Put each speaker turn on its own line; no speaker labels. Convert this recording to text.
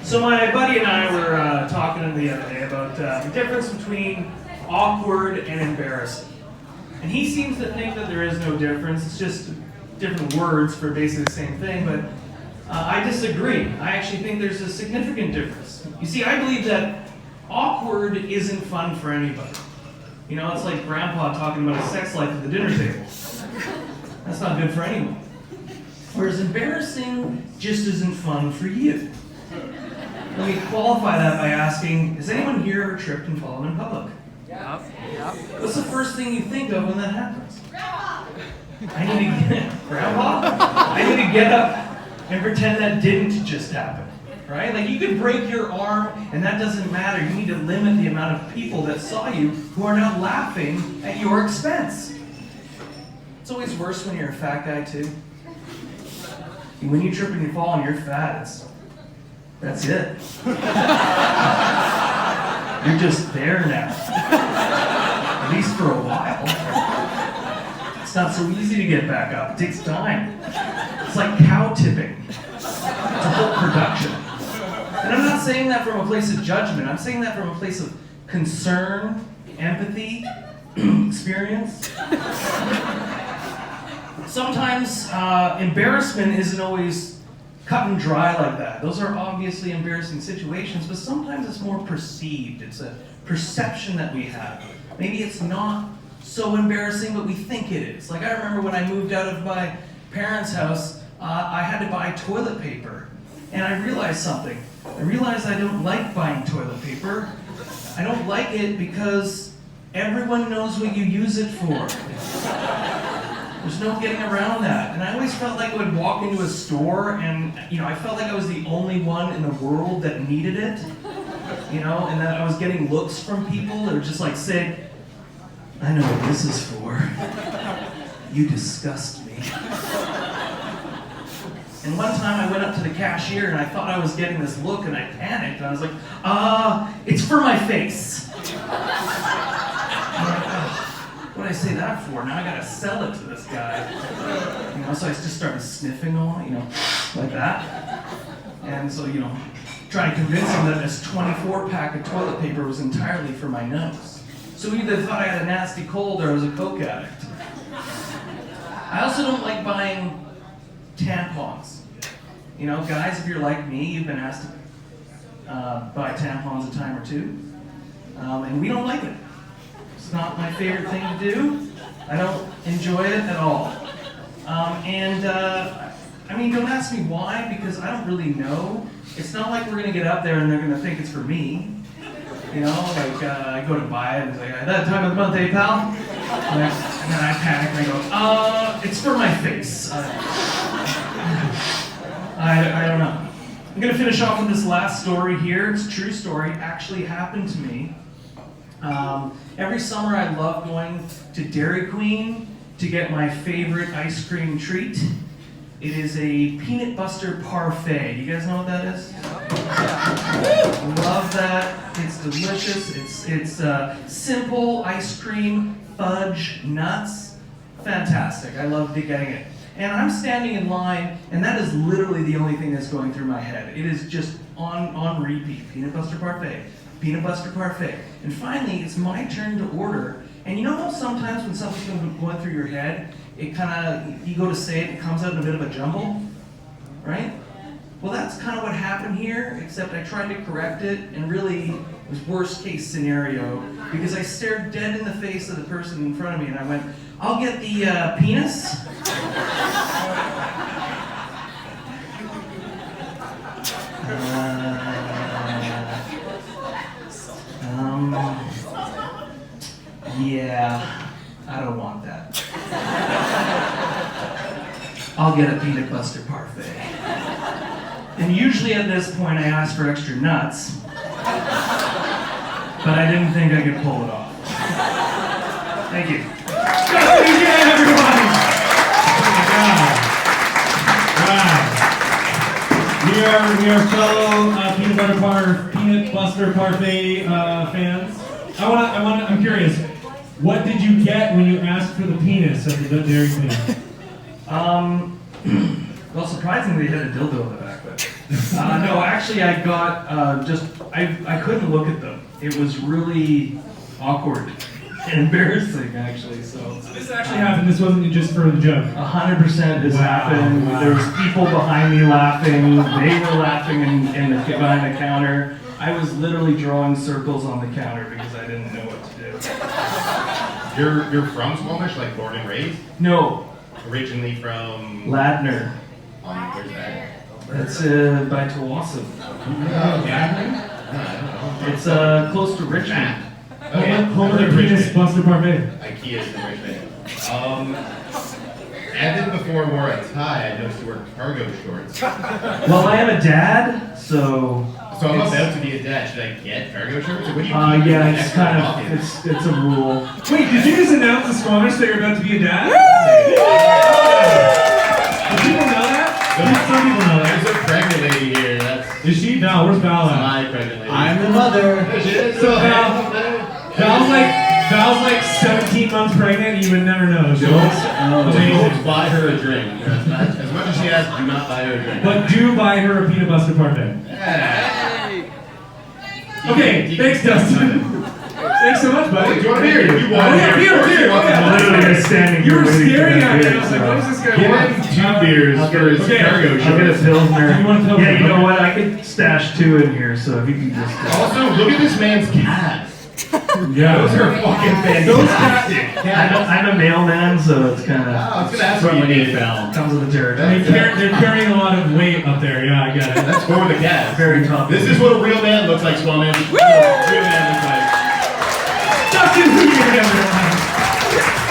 So my buddy and I were talking the other day about the difference between awkward and embarrassing. And he seems to think that there is no difference. It's just different words for basically the same thing, but I disagree. I actually think there's a significant difference. You see, I believe that awkward isn't fun for anybody. You know, it's like grandpa talking about his sex life at the dinner table. That's not good for anyone. Whereas embarrassing just isn't fun for you. Let me qualify that by asking, has anyone here ever tripped and fallen in public?
Yep.
What's the first thing you think of when that happens? I need to get up and pretend that didn't just happen, right? Like you could break your arm and that doesn't matter. You need to limit the amount of people that saw you who are now laughing at your expense. It's always worse when you're a fat guy too. When you trip and you fall and you're fat, that's it. You're just there now. At least for a while. It's not so easy to get back up. It takes time. It's like cow tipping. It's a whole production. And I'm not saying that from a place of judgment. I'm saying that from a place of concern, empathy, experience. Sometimes embarrassment isn't always cut and dry like that. Those are obviously embarrassing situations, but sometimes it's more perceived. It's a perception that we have. Maybe it's not so embarrassing, but we think it is. Like I remember when I moved out of my parents' house, I had to buy toilet paper. And I realized something. I realized I don't like buying toilet paper. I don't like it because everyone knows what you use it for. There's no getting around that. And I always felt like I would walk into a store and, I felt like I was the only one in the world that needed it. And that I was getting looks from people that were just like saying, I know what this is for. You disgust me. And one time I went up to the cashier and I thought I was getting this look and I panicked. And I was like, it's for my face. What did I say that for? Now I gotta sell it to this guy. So I just started sniffing on it, like that. And so, trying to convince him that this 24-pack of toilet paper was entirely for my nose. So he either thought I had a nasty cold or I was a coke addict. I also don't like buying tampons. Guys, if you're like me, you've been asked to buy tampons a time or two. And we don't like it. It's not my favorite thing to do. I don't enjoy it at all. Don't ask me why, because I don't really know. It's not like we're going to get up there and they're going to think it's for me. I go to buy it and it's like, that time of the month, eh, pal? And then I panic and I go, it's for my face. I don't know. I'm going to finish off with this last story here. It's a true story. It actually happened to me. Every summer I love going to Dairy Queen to get my favorite ice cream treat. It is a peanut butter parfait. You guys know what that is? Love that. It's delicious. It's simple ice cream, fudge, nuts. Fantastic. I love getting it. And I'm standing in line, and that is literally the only thing that's going through my head. It is just on repeat. Peanut butter parfait. Peanut butter parfait. And finally, it's my turn to order. And you know how sometimes when something's going through your head, you go to say it, it comes out in a bit of a jumble, right? Well, that's kind of what happened here, except I tried to correct it, and really, it was worst case scenario, because I stared dead in the face of the person in front of me, and I went, I'll get the penis. Yeah, I don't want that. I'll get a peanut butter parfait. And usually at this point I ask for extra nuts, but I didn't think I could pull it off. Thank you. Dustin Huguet, everybody!
We are fellow peanut butter parfait fans. I'm curious. What did you get when you asked for the penis at the Dairy Queen?
Well, surprisingly, they had a dildo in the back, but no, actually, I got I couldn't look at them. It was really awkward and embarrassing, actually. So
this actually happened. This wasn't just for the joke.
100% this happened.
Wow.
There was people behind me laughing. They were laughing behind the counter. I was literally drawing circles on the counter because I didn't know what to do.
You're from Squamish, like born and raised?
No,
Originally from...
Ladner.
Where's that?
It's by Tawassum. It's close to Richmond.
Home of the penis buster parfait.
IKEA's in Richmond. Evan before wore a tie. I noticed he wore cargo shorts.
Well, I am a dad, so
So I'm about to be a dad. Should I get cargo shorts? Or what do you
yeah, it's kind of it's a rule.
Wait, did you just announce to Squamish that you're about to be a dad? Do people know that? Some people know that.
There's a pregnant lady here. That's
Is she? Val, where's Val at?
my pregnant lady.
I'm the mother.
So Val's like 17 months pregnant and you would never know. She looks
Don't
amazing.
buy her a drink. As much as she has, do not buy her a drink.
But do buy her a peanut butter parfait. Okay, thanks Dustin. Thanks so much, buddy.
Do you want a beer? You want
Oh yeah, beer. Oh yeah.
Literally just standing
You
here
were
waiting for
staring
that
at me.
beer,
I was like,
so-
what is this guy
Give
wanting?
him 2 beers
I'll get
for
a-
his
okay,
cargo
I'll get a
shorts.
Pilsner.
You want a Pilsner?
Yeah, you know
Okay.
what? I could stash 2 in here, so if you could just.
Also, look at this man's calves.
Yeah.
Those are fucking fantastic.
I'm a mailman, so it's kind
I
of
was gonna ask what you need, Val.
comes with the territory.
They're carrying a lot of weight up there. Yeah, I get it.
That's for the calves.
Very tough.
This is what a real man looks like, Squamish. Real man looks like.
Dustin Huguet, everyone.